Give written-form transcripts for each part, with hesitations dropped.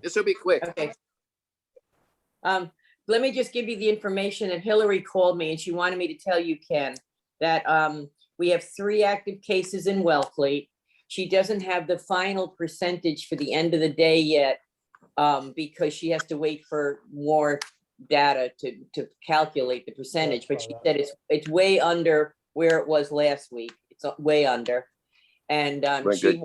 This will be quick. Okay. Let me just give you the information that Hillary called me and she wanted me to tell you, Ken, that we have 3 active cases in Wellfleet. She doesn't have the final percentage for the end of the day yet because she has to wait for more data to calculate the percentage. But she said it's way under where it was last week. It's way under. And she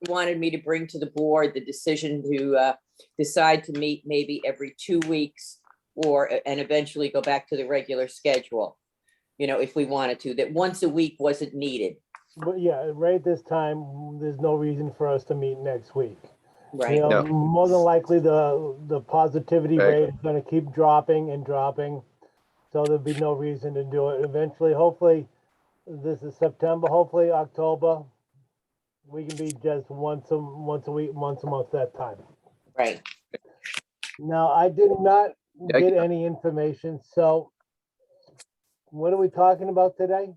wanted me to bring to the board the decision to decide to meet maybe every 2 weeks and eventually go back to the regular schedule, you know, if we wanted to, that once a week wasn't needed. But yeah, right at this time, there's no reason for us to meet next week. Right. You know, more than likely the positivity rate is going to keep dropping and dropping. So there'll be no reason to do it. Eventually, hopefully, this is September, hopefully October, we can be just once a week, once a month that time. Right. Now, I did not get any information. So what are we talking about today?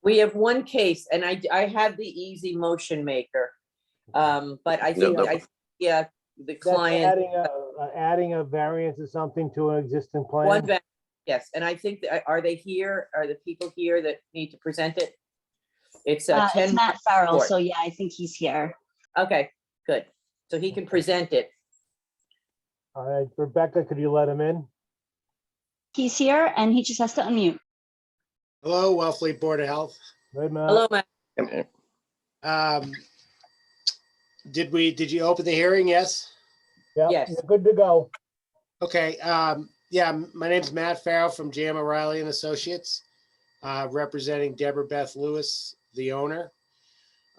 We have 1 case and I have the easy motion maker. But I think, yeah, the client. Adding a variance or something to an existing plan? 1 variance, yes. And I think, are they here? Are the people here that need to present it? It's 10. It's Matt Farrell, so yeah, I think he's here. Okay, good. So he can present it. All right, Rebecca, could you let him in? He's here and he just has to unmute. Hello, Wellfleet Board of Health. Hey, Matt. Hello, Matt. Did you open the hearing? Yes. Yeah, Yes. you're good to go. Okay. Yeah, my name's Matt Farrell from Jam O'Reilly and Associates, representing Deborah Beth Lewis, the owner,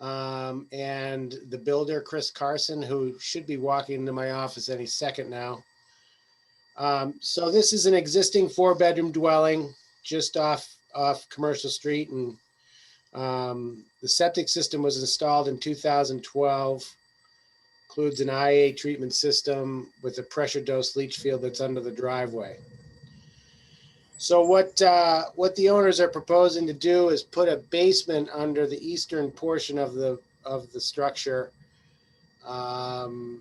and the builder, Chris Carson, who should be walking into my office any second now. So this is an existing 4-bedroom dwelling just off Commercial Street, and the septic system was installed in 2012. Includes an IA treatment system with a pressure dose leach field that's under the driveway. So what the owners are proposing to do is put a basement under the eastern portion of the structure, and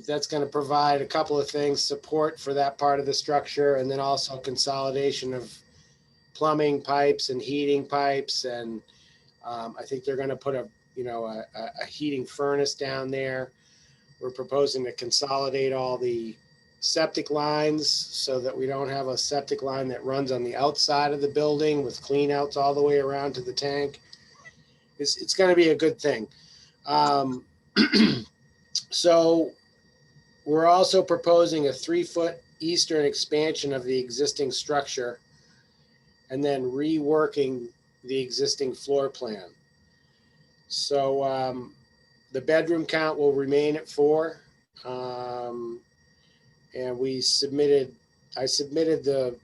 that's going to provide a couple of things: support for that part of the structure, and then also consolidation of plumbing pipes and heating pipes. And I think they're going to put a heating furnace down there. We're proposing to consolidate all the septic lines so that we don't have a septic line that runs on the outside of the building with clean outs all the way around to the tank. It's going to be a good thing. So we're also proposing a 3-foot eastern expansion of the existing structure and then reworking the existing floor plan. So the bedroom count will remain at 4. And I submitted the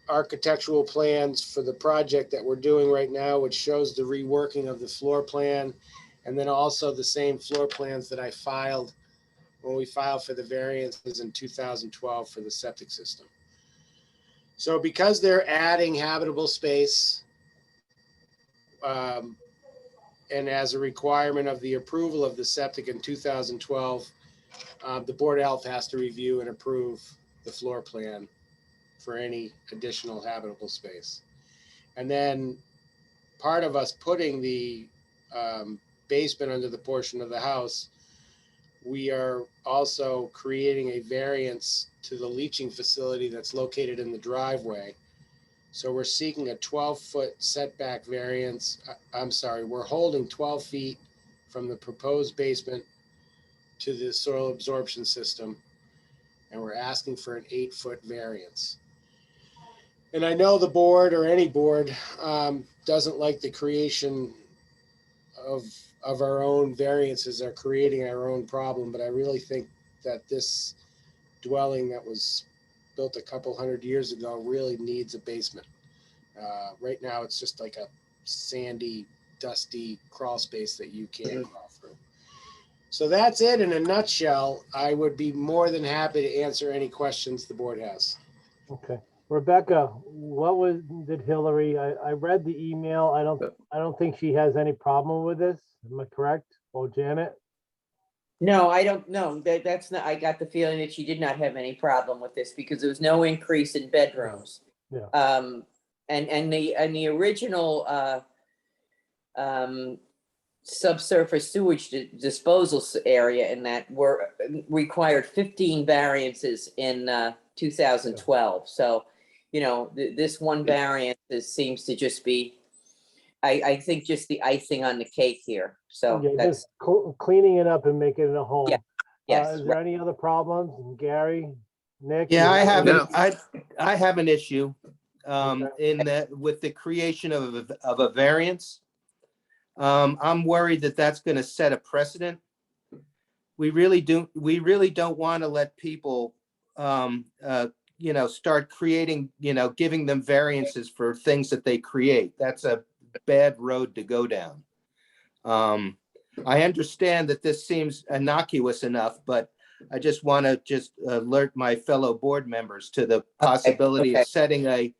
architectural plans for the project that we're doing right now, which shows the reworking of the floor plan, and then also the same floor plans that I filed when we filed for the variances in 2012 for the septic system. So because they're adding habitable space, and as a requirement of the approval of the septic in 2012, the Board of Health has to review and approve the floor plan for any additional habitable space. And then part of us putting the basement under the portion of the house, we are also creating a variance to the leaching facility that's located in the driveway. So we're seeking a 12-foot setback variance. I'm sorry, we're holding 12 feet from the proposed basement to the soil absorption system, and we're asking for an 8-foot variance. And I know the board, or any board, doesn't like the creation of our own variances or creating our own problem, but I really think that this dwelling that was built a couple hundred years ago really needs a basement. Right now, it's just like a sandy, dusty crawl space that you can't crawl through. So that's it in a nutshell. I would be more than happy to answer any questions the board has. Okay, Rebecca, did Hillary? I read the email. I don't think she has any problem with this. Am I correct? Or Janet? No, I don't know. That's not, I got the feeling that she did not have any problem with this because there was no increase in bedrooms. Yeah. And the original, subsurface sewage disposal area in that required 15 variances in 2012. So, this one variance seems to just be, I think, just the icing on the cake here. So Yeah, that's, just cleaning it up and making it a home. Yeah. yes. Is there any other problems? Gary, Nick? Yeah, you I have, any- No. I have an issue Okay. in that with the creation of a variance. I'm worried that that's going to set a precedent. We really don't want to let people, start creating, giving them variances for things that they create. That's a bad road to go down. I understand that this seems innocuous enough, but I just want to alert my fellow board members to the possibility okay. of setting a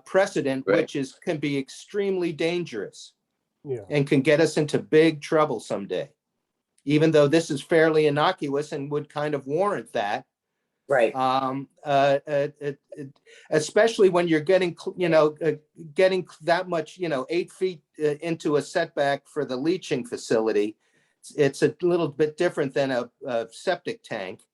precedent, Right. which can be extremely dangerous Yeah, and can get us into big trouble someday. Even though this is fairly innocuous and would kind of warrant that, Right. especially when you're getting, getting that much, 8 feet into a setback for the leaching facility. It's a little bit different than a septic tank.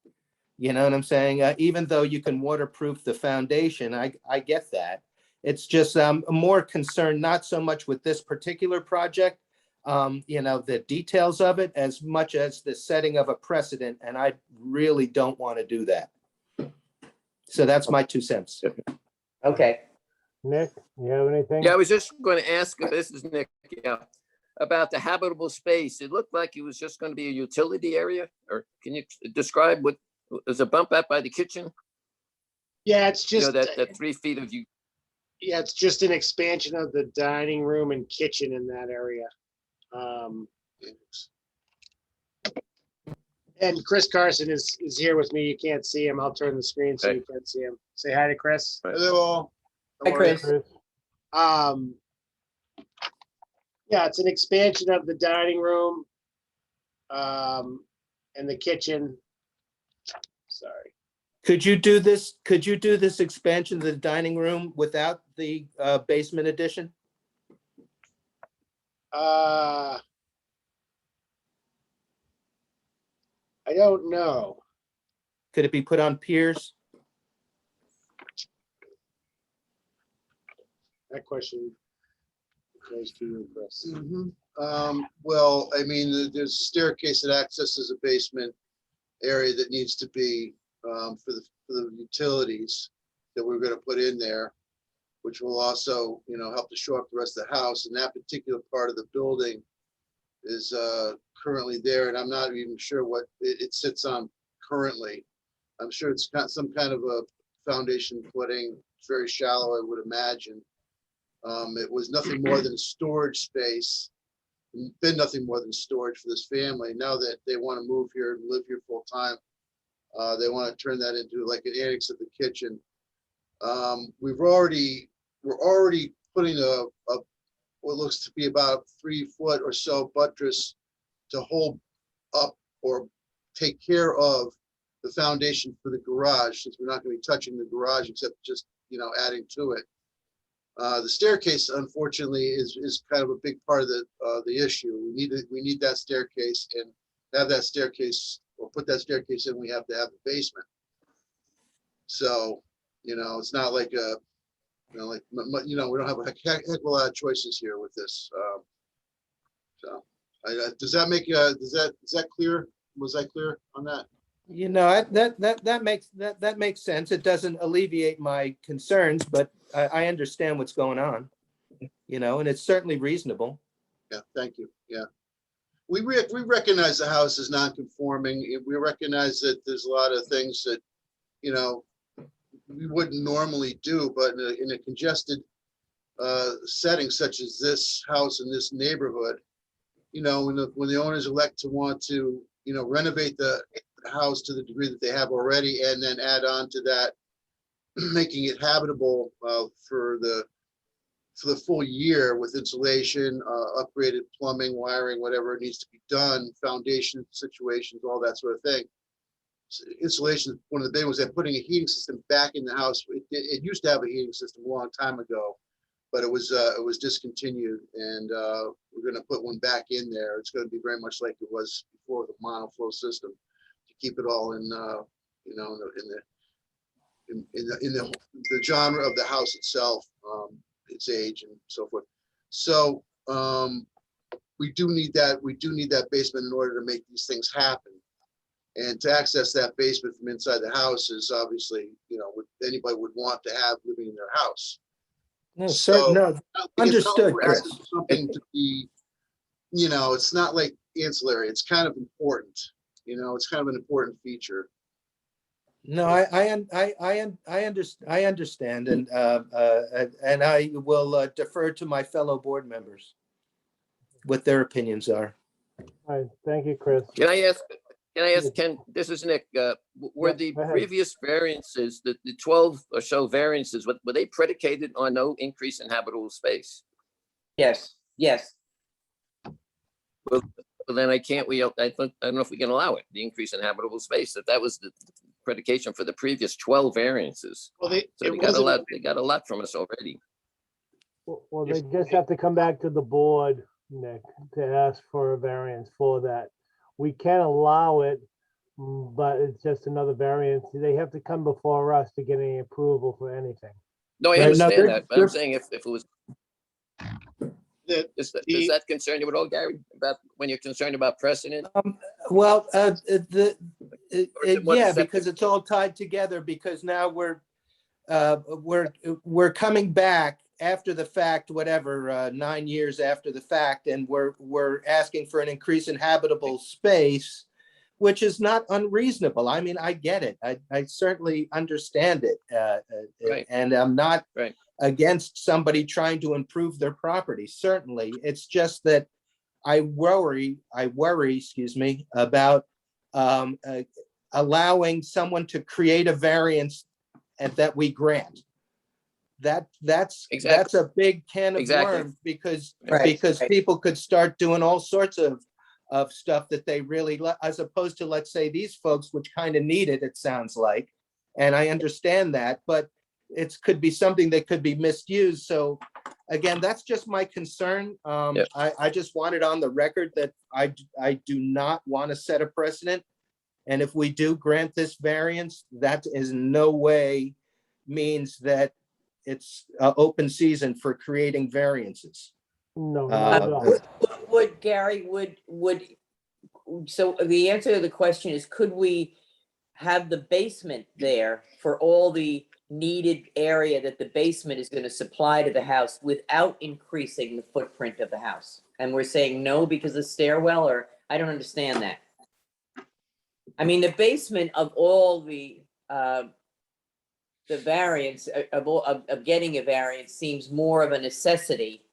You know what I'm saying? Even though you can waterproof the foundation, I get that. It's just more concerned, not so much with this particular project, the details of it, as much as the setting of a precedent, and I really don't want to do that. So that's my 2 cents. Okay. Nick, you have anything? Yeah, I was just going to ask, this is Nick, yeah, about the habitable space. It looked like it was just going to be a utility area, or can you describe what, there's a bump out by the kitchen? Yeah, it's just, that 3 feet of you. yeah, it's just an expansion of the dining room and kitchen in that area. And Chris Carson is here with me. You can't see him. I'll turn the screen so Hey. you can see him. Say hi to Chris. Right. Hello. Hi, Chris. Chris? Yeah, it's an expansion of the dining room, and the kitchen. Sorry. Could you do this expansion of the dining room without the basement addition? I don't know. Could it be put on piers? That question goes to you, Chris. Well, I mean, there's a staircase that accesses a basement area that needs to be for the utilities that we're gonna put in there, which will also, help to show up the rest of the house. And that particular part of the building is currently there, and I'm not even sure what it sits on currently. I'm sure it's got some kind of a foundation footing. It's very shallow, I would imagine. It was nothing more than a storage space. Been nothing more than storage for this family. Now that they want to move here and live here full time, they want to turn that into like an annex of the kitchen. We're already putting a what looks to be about 3 foot or so buttress to hold up or take care of the foundation for the garage, since we're not going to be touching the garage except just adding to it. The staircase, unfortunately, is kind of a big part of the issue. We need that staircase, and to have that staircase or put that staircase in, we have to have the basement. So, it's not like we don't have a heck of a lot of choices here with this. Does that make is that clear? Was I clear on that? That makes sense. It doesn't alleviate my concerns, but I understand what's going on, and it's certainly reasonable. Yeah, thank you. Yeah. We recognize the house is non-conforming. We recognize that there's a lot of things that, we wouldn't normally do, but in a congested setting such as this house in this neighborhood, when the owners elect to want to, renovate the house to the degree that they have already, and then add on to that, making it habitable for the for the full year with insulation, upgraded plumbing, wiring, whatever needs to be done, foundation situations, all that sort of thing. Insulation, one of the big ones, that putting a heating system back in the house. It used to have a heating system a long time ago, but it was discontinued, and we're going to put one back in there. It's going to be very much like it was before, the monoflow system, to keep it all in, you know, in the genre of the house itself, its age and so forth. So we do need that. We do need that basement in order to make these things happen. And to access that basement from inside the house is obviously, you know, what anybody would want to have living in their house. No, So, no, it's not understood, like we're asking Chris. for something to be, you know, it's not like ancillary. It's kind of important. You know, it's kind of an important feature. No, I understand, and I will defer to my fellow board members what their opinions are. All right, thank you, Chris. Can I ask, Yes. Ken, this is Nick, were Yeah, the go ahead. previous variances, the 12 or so variances, were they predicated on no increase in habitable space? Yes, yes. Well, then I don't know if we can allow it, the increase in habitable space, if that was the predication for the previous 12 variances. Well, So they got a lot from us already. Well, they just have to come back to the board, Nick, to ask for a variance for that. We can allow it, but it's just another variance. They have to come before us to get any approval for anything. No, I Right, no, understand they're- that, but I'm they're- saying if it was, The- does the- that concern you at all, Gary? About when you're concerned about precedent? Well, Or is it more yeah, septic? because it's all tied together, because now we're coming back after the fact, whatever, 9 years after the fact, and we're asking for an increase in habitable space, which is not unreasonable. I mean, I get it. I certainly understand it. Right. And I'm not Right. against somebody trying to improve their property. Certainly. It's just that I worry, excuse me, about allowing someone to create a variance and that we grant. That's Exactly. a big can of Exactly. worms, because Right. people could start doing all sorts of stuff that they really, as opposed to, let's say, these folks, which kind of need it, it sounds like. And I understand that, but it could be something that could be misused. So again, that's just my concern. Yeah. I just want it on the record that I do not want to set a precedent. And if we do grant this variance, that is in no way means that it's open season for creating variances. No, not at all. Would Gary, so the answer to the question is, could we have the basement there for all the needed area that the basement is going to supply to the house without increasing the footprint of the house? And we're saying no because of stairwell, or I don't understand that. I mean, the basement of all the variance of getting a variance seems more of a necessity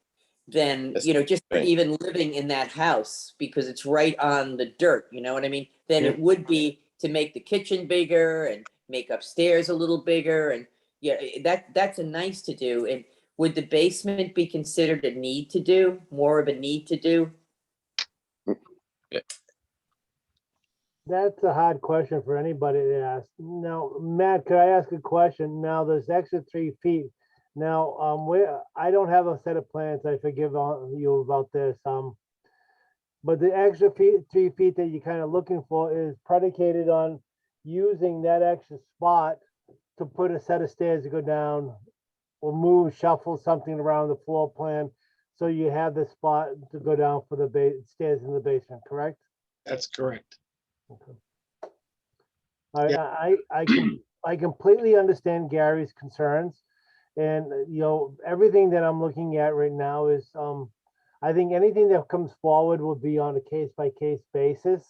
than, Yes, you know, just right. even living in that house, because it's right on the dirt, you know what I mean? Than it would be to make the kitchen bigger and make upstairs a little bigger, and yeah, that's a nice to do. And would the basement be considered a need to do, more of a need to do? That's a hard question for anybody to ask. Now, Matt, could I ask a question? Now, there's extra 3 feet. Now, I don't have a set of plans. I forgive you about this. But the extra 3 feet that you're kind of looking for is predicated on using that extra spot to put a set of stairs to go down, or move, shuffle something around the floor plan, so you have the spot to go down for the stairs in the basement, correct? That's correct. I completely understand Gary's concerns, and you know, everything that I'm looking at right now is I think anything that comes forward will be on a case-by-case basis.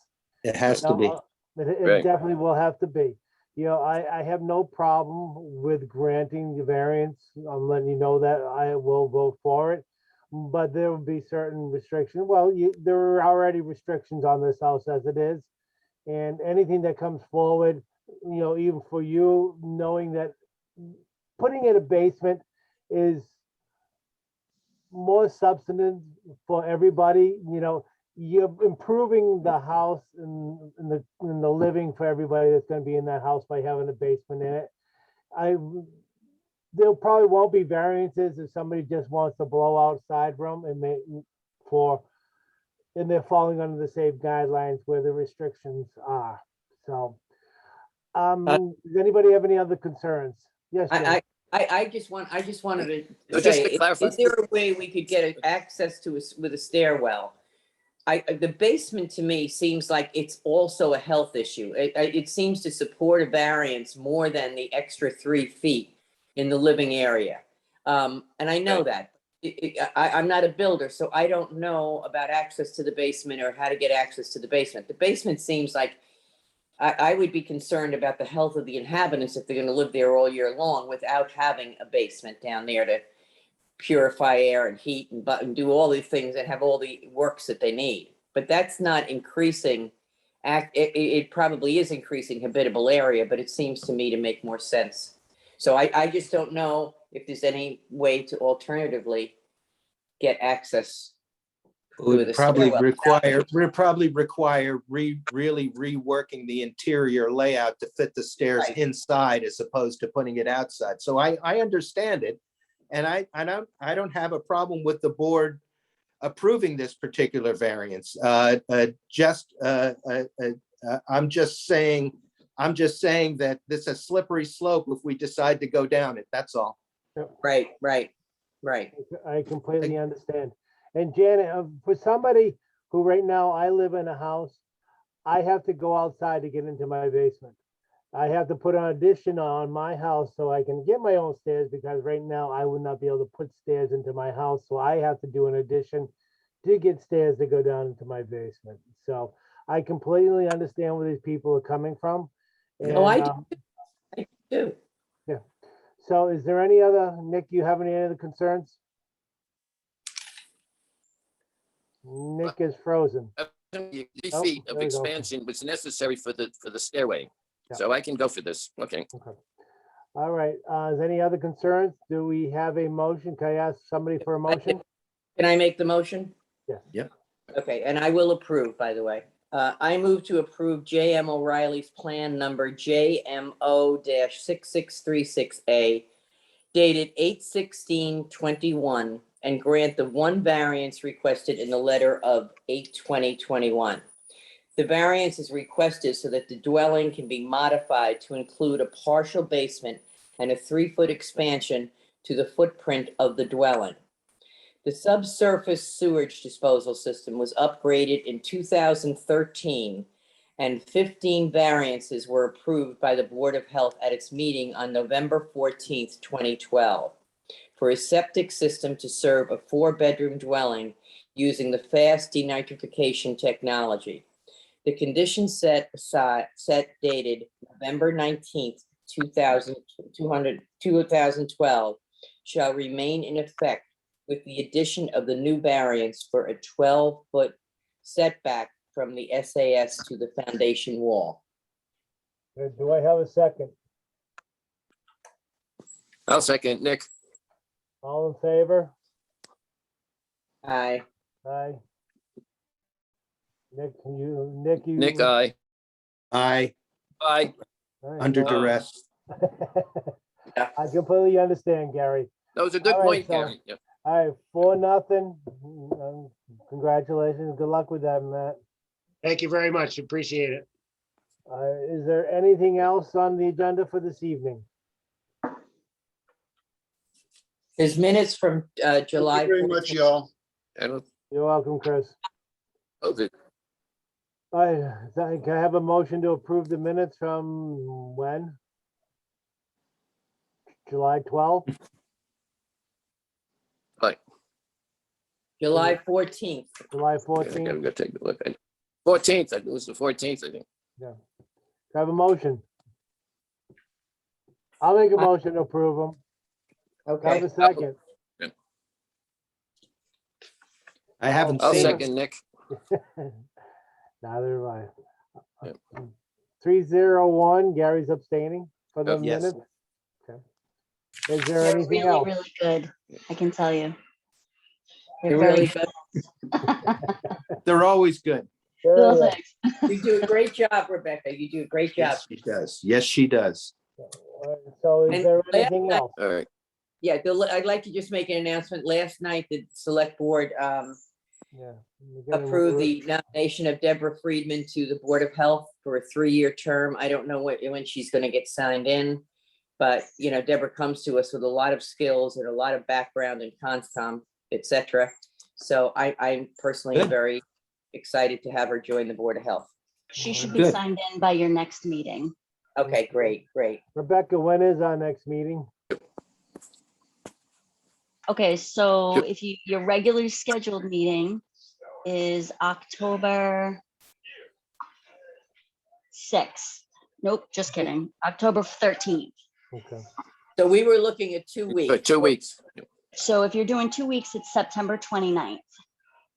It has to be. Now, it Right. definitely will have to be. You know, I have no problem with granting the variance. I'm letting you know that I will vote for it. But there will be certain restrictions. Well, there are already restrictions on this house as it is. And anything that comes forward, you know, even for you, knowing that putting in a basement is more substance for everybody, you know, you're improving the house and the living for everybody that's gonna be in that house by having a basement in it. There probably won't be variances if somebody just wants to blow out side room and and they're falling under the same guidelines where the restrictions are, so. Does anybody have any other concerns? Yes, Jim. I just wanted So to just say, to clarify- is there a way we could get access to us with a stairwell? The basement to me seems like it's also a health issue. It seems to support a variance more than the extra 3 feet in the living area. And I know that. I'm not a builder, so I don't know about access to the basement or how to get access to the basement. The basement seems like I would be concerned about the health of the inhabitants if they're gonna live there all year long without having a basement down there to purify air and heat and do all these things and have all the works that they need. But that's not increasing, it probably is increasing habitable area, but it seems to me to make more sense. So I just don't know if there's any way to alternatively get access. With a Would probably stairwell. require really reworking the interior layout to fit the stairs Right. inside as opposed to putting it outside. So I understand it. And I don't have a problem with the board approving this particular variance. I'm just saying that this is a slippery slope if we decide to go down it, that's all. Right. I completely understand. And Janet, for somebody who right now, I live in a house, I have to go outside to get into my basement. I have to put an addition on my house so I can get my own stairs, because right now I would not be able to put stairs into my house. So I have to do an addition to get stairs to go down into my basement. So I completely understand where these people are coming from. Oh, I And, do. so is there any other, Nick, you have any other concerns? Nick is frozen. 3 Oh, feet there of we go. expansion was necessary for the stairway. Yeah. So I can go for this. Okay. All right, is any other concerns? Do we have a motion? Can I ask somebody for a motion? Can I make the motion? Yes. Yep. Okay, and I will approve, by the way. I move to approve J.M. O'Reilly's plan number JMO-6636A dated 8/16/21 and grant the one variance requested in the letter of 8/20/21. The variance is requested so that the dwelling can be modified to include a partial basement and a 3-foot expansion to the footprint of the dwelling. The subsurface sewage disposal system was upgraded in 2013, and 15 variances were approved by the Board of Health at its meeting on November 14th, 2012, for a septic system to serve a 4-bedroom dwelling using the fast denitrification technology. The condition set dated November 19th, 2012 shall remain in effect with the addition of the new variance for a 12-foot setback from the SAS to the foundation wall. Do I have a second? I'll second Nick. All in favor? Aye. Aye. Nick, you. Nick, aye. Aye, Aye. All right, under well, duress. I completely understand, Gary. That was a good All right, point, so- Gary. Yeah. All right, 4-0. Congratulations. Good luck with that, Matt. Thank you very much. Appreciate it. Is there anything else on the agenda for this evening? There's minutes from Thank July. you very much, 14th. y'all. I don't, You're welcome, Chris. oh, the- All right, can I have a motion to approve the minutes from when? July 12th? July 14th. July I 14th? gotta go take a look. 14th, it was the 14th, I think. Can I have a motion? I'll make a motion to approve them. Can I have Okay. a second? I haven't I'll seen it. second Nick. Neither have I. Yep. 301, Gary's abstaining for the Yep. Yes. minutes. Okay. Is there They're anything really, else? really good, I can tell you. You're very really good. They're always good. Well, Yeah, thanks. You do a great job, Rebecca. You do a great job. Yes, she does. Yes, she does. So is And there last anything night- else? All right. Yeah, I'd like to just make an announcement. Last night, the select board Yeah. We're getting- approved the nomination of Deborah Friedman to the Board of Health for a 3-year term. I don't know when she's gonna get signed in. But, you know, Deborah comes to us with a lot of skills and a lot of background in conscom, et cetera. So I'm personally Good. very excited to have her join the Board of Health. She should be Good. signed in by your next meeting. Okay, great. Rebecca, when is our next meeting? Okay, so Yep. if your regularly scheduled meeting is October 6th. Nope, just kidding. October 13th. Okay. So we were looking at 2 For weeks. 2 weeks. So if you're doing 2 weeks, it's September 29th.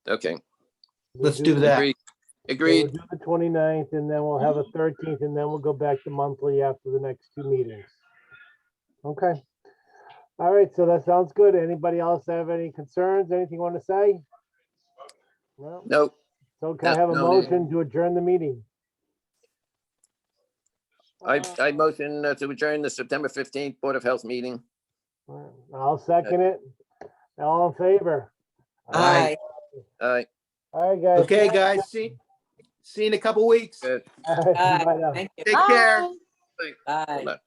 Okay. Let's do that. Agreed. So Agreed. We'll do the 29th, and then we'll have a 13th, and then we'll go back to monthly after the next 2 meetings. Okay. All right, so that sounds good. Anybody else have any concerns? Anything you want to say? No? No, So can I No, have a no. motion to adjourn the meeting? I motion to adjourn the September 15th Board of Health meeting. I'll second it. All in favor? Aye. All right. All right, guys. Okay, guys, see you in a couple weeks. Good. All right, Aye. bye now. Thank you. Take care. Bye. Bye. Bye.